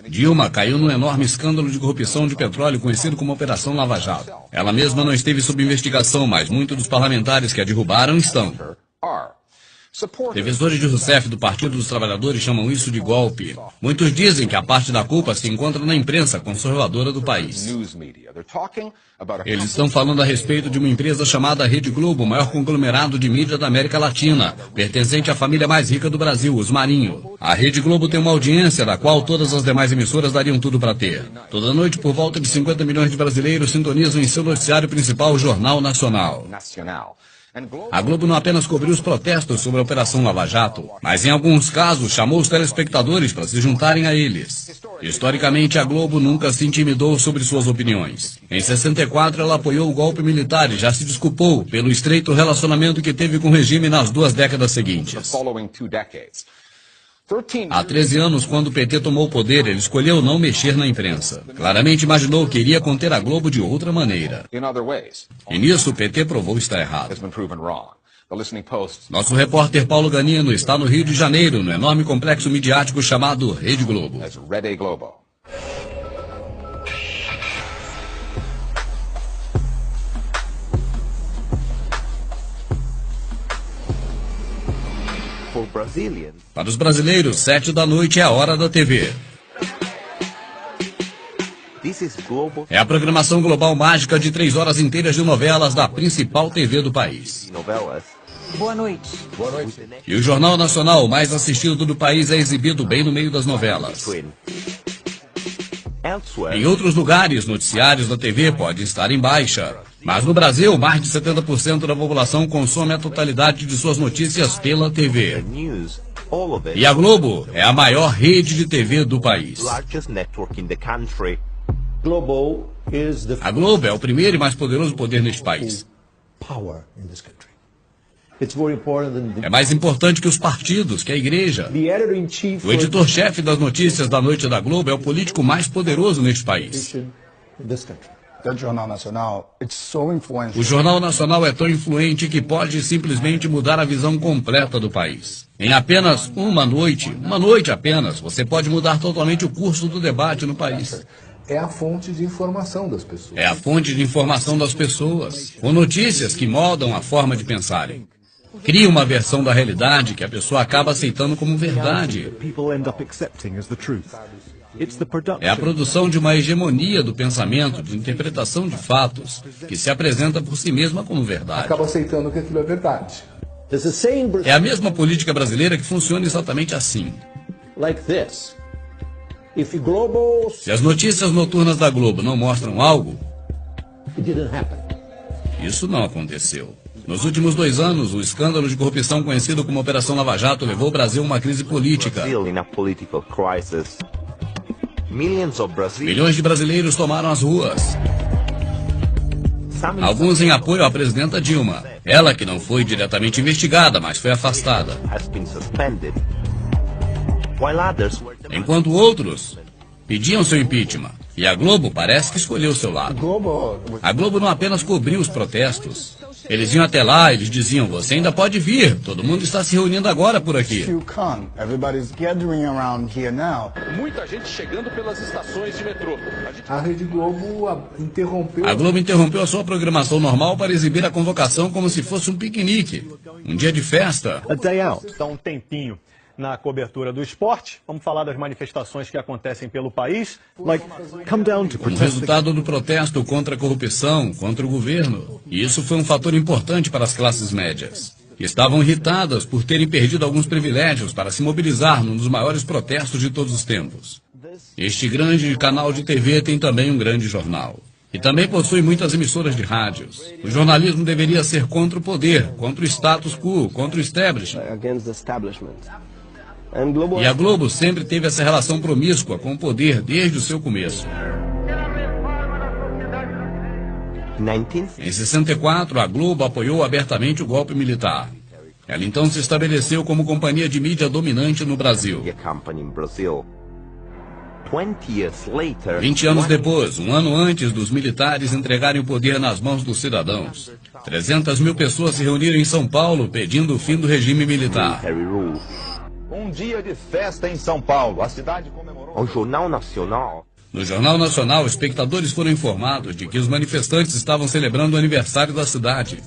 Dilma caiu num enorme escândalo de corrupção de petróleo conhecido como Operação Lava Jato. Ela mesma não esteve sob investigação, mas muitos dos parlamentares que a derrubaram estão. Defensores de Rousseff do Partido dos Trabalhadores chamam isso de golpe. Muitos dizem que a parte da culpa se encontra na imprensa conservadora do país. Eles estão falando a respeito de uma empresa chamada Rede Globo, o maior conglomerado de mídia da América Latina, pertencente à família mais rica do Brasil, os Marinho. A Rede Globo tem uma audiência da qual todas as demais emissoras dariam tudo para ter. Toda noite, por volta de 50 milhões de brasileiros sintonizam em seu noticiário principal o Jornal Nacional. A Globo não apenas cobriu os protestos sobre a Operação Lava Jato, mas em alguns casos chamou os telespectadores para se juntarem a eles. Historicamente, a Globo nunca se intimidou sobre suas opiniões. Em 64, ela apoiou o golpe militar e já se desculpou pelo estreito relacionamento que teve com o regime nas 2 décadas seguintes. Há 13 anos, quando o PT tomou o poder, ele escolheu não mexer na imprensa. Claramente imaginou que iria conter a Globo de outra maneira. E nisso o PT provou estar errado. Nosso repórter Paulo Ganino está no Rio de Janeiro, no enorme complexo midiático chamado Rede Globo. Para os brasileiros, 7 da noite é a hora da TV. É a programação global mágica de 3 horas inteiras de novelas da principal TV do país. Boa noite. E o Jornal Nacional, o mais assistido do país, é exibido bem no meio das novelas. Em outros lugares, noticiários da TV podem estar em baixa. Mas no Brasil, mais de 70% da população consome a totalidade de suas notícias pela TV. E a Globo é a maior rede de TV do país. A Globo é o primeiro e mais poderoso poder neste país. É mais importante que os partidos, que a igreja. O editor-chefe das notícias da noite da Globo é o político mais poderoso neste país. O Jornal Nacional é tão influente que pode simplesmente mudar a visão completa do país. Em apenas uma noite apenas, você pode mudar totalmente o curso do debate no país. É a fonte de informação das pessoas. É a fonte de informação das pessoas, com notícias que moldam a forma de pensarem. Cria uma versão da realidade que a pessoa acaba aceitando como verdade. É a produção de uma hegemonia do pensamento, de interpretação de fatos, que se apresenta por si mesma como verdade. Acaba aceitando que aquilo é verdade. É a mesma política brasileira que funciona exatamente assim. Se as notícias noturnas da Globo não mostram algo, isso não aconteceu. Nos últimos 2 anos, o escândalo de corrupção conhecido como Operação Lava Jato levou o Brasil a uma crise política. Milhões de brasileiros tomaram as ruas. Alguns em apoio à presidenta Dilma. Ela que não foi diretamente investigada, mas foi afastada. Enquanto outros pediam seu impeachment. E a Globo parece que escolheu seu lado. A Globo não apenas cobriu os protestos. Eles iam até lá, eles diziam, você ainda pode vir, todo mundo está se reunindo agora por aqui. Muita gente chegando pelas estações de metrô. A Rede Globo interrompeu... A Globo interrompeu a sua programação normal para exibir a convocação como se fosse um piquenique, um dia de festa. Dá um tempinho na cobertura do esporte. Vamos falar das manifestações que acontecem pelo país. O resultado do protesto contra a corrupção, contra o governo. E isso foi um fator importante para as classes médias. Estavam irritadas por terem perdido alguns privilégios para se mobilizar num dos maiores protestos de todos os tempos. Este grande canal de TV tem também um grande jornal. E também possui muitas emissoras de rádios. O jornalismo deveria ser contra o poder, contra o status quo, contra o establishment. E a Globo sempre teve essa relação promíscua com o poder desde o seu começo. Em 64, a Globo apoiou abertamente o golpe militar. Ela então se estabeleceu como companhia de mídia dominante no Brasil. 20 anos depois, um ano antes dos militares entregarem o poder nas mãos dos cidadãos, 300 mil pessoas se reuniram em São Paulo pedindo o fim do regime militar. um dia de festa em São Paulo. A cidade comemorou... Ao Jornal Nacional. No Jornal Nacional, espectadores foram informados de que os manifestantes estavam celebrando o aniversário da cidade.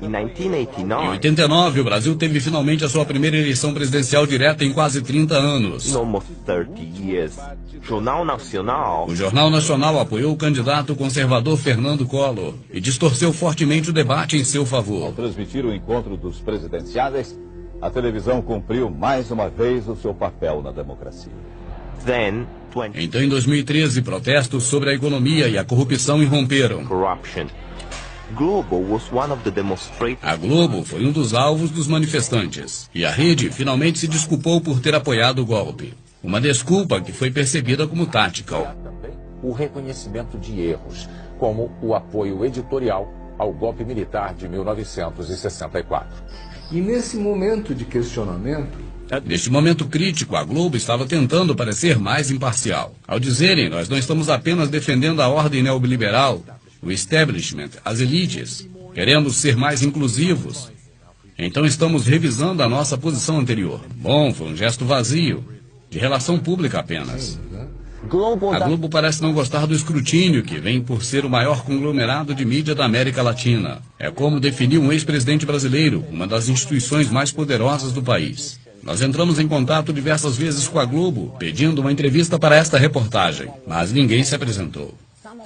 Em Em 89, o Brasil teve finalmente a sua primeira eleição presidencial direta em quase 30 anos. almost 30 years. Jornal Nacional. O Jornal Nacional apoiou o candidato conservador Fernando Collor e distorceu fortemente o debate em seu favor. Ao transmitir o encontro dos presidenciáveis, a televisão cumpriu mais uma vez o seu papel na democracia. Then, Então, em 2013, protestos sobre a economia e a corrupção irromperam. corruption. Globo was one of the demonstrators. A Globo foi um dos alvos dos manifestantes. E a rede finalmente se desculpou por ter apoiado o golpe. Uma desculpa que foi percebida como tática. O reconhecimento de erros, como o apoio editorial ao golpe militar de 1964. E nesse momento de questionamento, Neste momento crítico, a Globo estava tentando parecer mais imparcial. Ao dizerem, nós não estamos apenas defendendo a ordem neoliberal, o establishment, as elites. Queremos ser mais inclusivos. Então estamos revisando a nossa posição anterior. Bom, foi um gesto vazio, de relação pública apenas. A Globo parece não gostar do escrutínio que vem por ser o maior conglomerado de mídia da América Latina. É como definiu um ex-presidente brasileiro, uma das instituições mais poderosas do país. Nós entramos em contato diversas vezes com a Globo, pedindo uma entrevista para esta reportagem, mas ninguém se apresentou.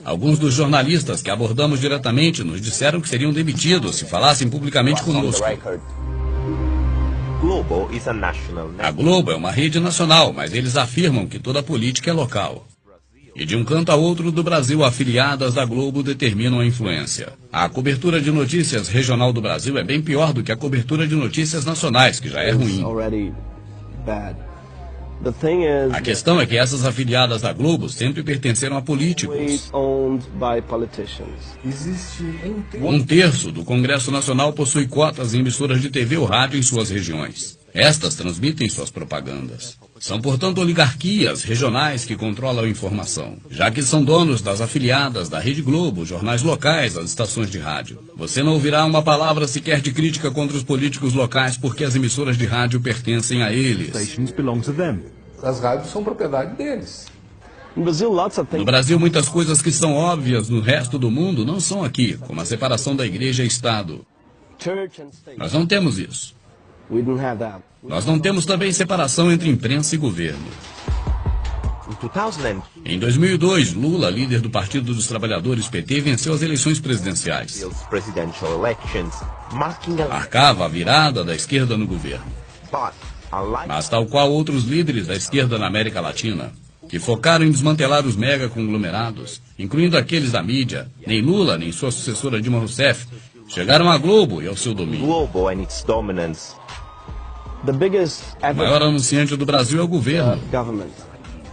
Alguns dos jornalistas que abordamos diretamente nos disseram que seriam demitidos se falassem publicamente conosco. Globo is a national A network. Globo é uma rede nacional, mas eles afirmam que toda a política é local. E de um canto a outro do Brasil, afiliadas da Globo determinam a influência. A cobertura de notícias regional do Brasil é bem pior do que a cobertura de notícias nacionais, que já é ruim. A questão é que essas afiliadas da Globo sempre pertenceram a políticos. existe Um terço do Congresso Nacional possui cotas em emissoras de TV ou rádio em suas regiões. Estas transmitem suas propagandas. São, portanto, oligarquias regionais que controlam a informação, já que são donos das afiliadas da Rede Globo, jornais locais, as estações de rádio. Você não ouvirá uma palavra sequer de crítica contra os políticos locais porque as emissoras de rádio pertencem a eles. As rádios são propriedade deles. No Brasil, muitas coisas que são óbvias no resto do mundo não são aqui, como a separação da igreja e Estado. Nós não temos isso. Nós não temos também separação entre imprensa e governo. Em 2002, Lula, líder do Partido dos Trabalhadores PT, venceu as eleições presidenciais. Presidential elections, marking a Marcava a virada da esquerda no governo. but unlike Mas tal qual outros líderes da esquerda na América Latina, que focaram em desmantelar os megaconglomerados, incluindo aqueles da mídia, nem Lula nem sua sucessora Dilma Rousseff chegaram à Globo e ao seu domínio. Globo and its dominance. O maior anunciante do Brasil é o governo.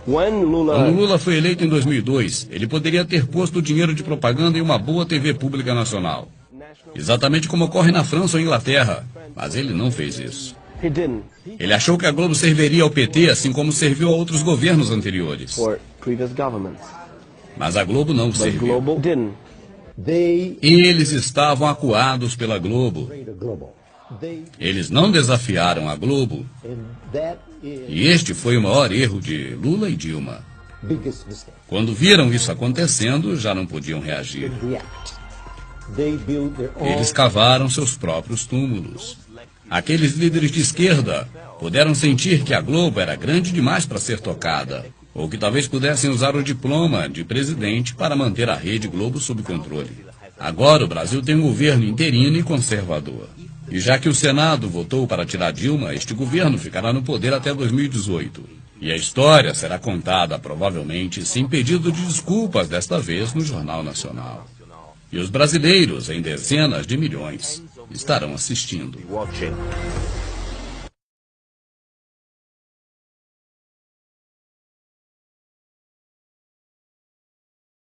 Quando Lula foi eleito em 2002, ele poderia ter posto o dinheiro de propaganda em uma boa TV pública nacional. Exatamente como ocorre na França ou Inglaterra. Mas ele não fez isso. Ele achou que a Globo serviria ao PT, assim como serviu a outros governos anteriores. Mas a Globo não serviu. Eles estavam acuados pela Globo. Eles não desafiaram a Globo. E este foi o maior erro de Lula e Dilma. Quando viram isso acontecendo, já não podiam reagir. Eles cavaram seus próprios túmulos. Aqueles líderes de esquerda puderam sentir que a Globo era grande demais para ser tocada, ou que talvez pudessem usar o diploma de presidente para manter a Rede Globo sob controle. Agora o Brasil tem um governo interino e conservador. E já que o Senado votou para tirar Dilma, este governo ficará no poder até 2018. E a história será contada, provavelmente, sem pedido de desculpas, desta vez no Jornal Nacional. E os brasileiros, em dezenas de milhões, estarão assistindo. Watching.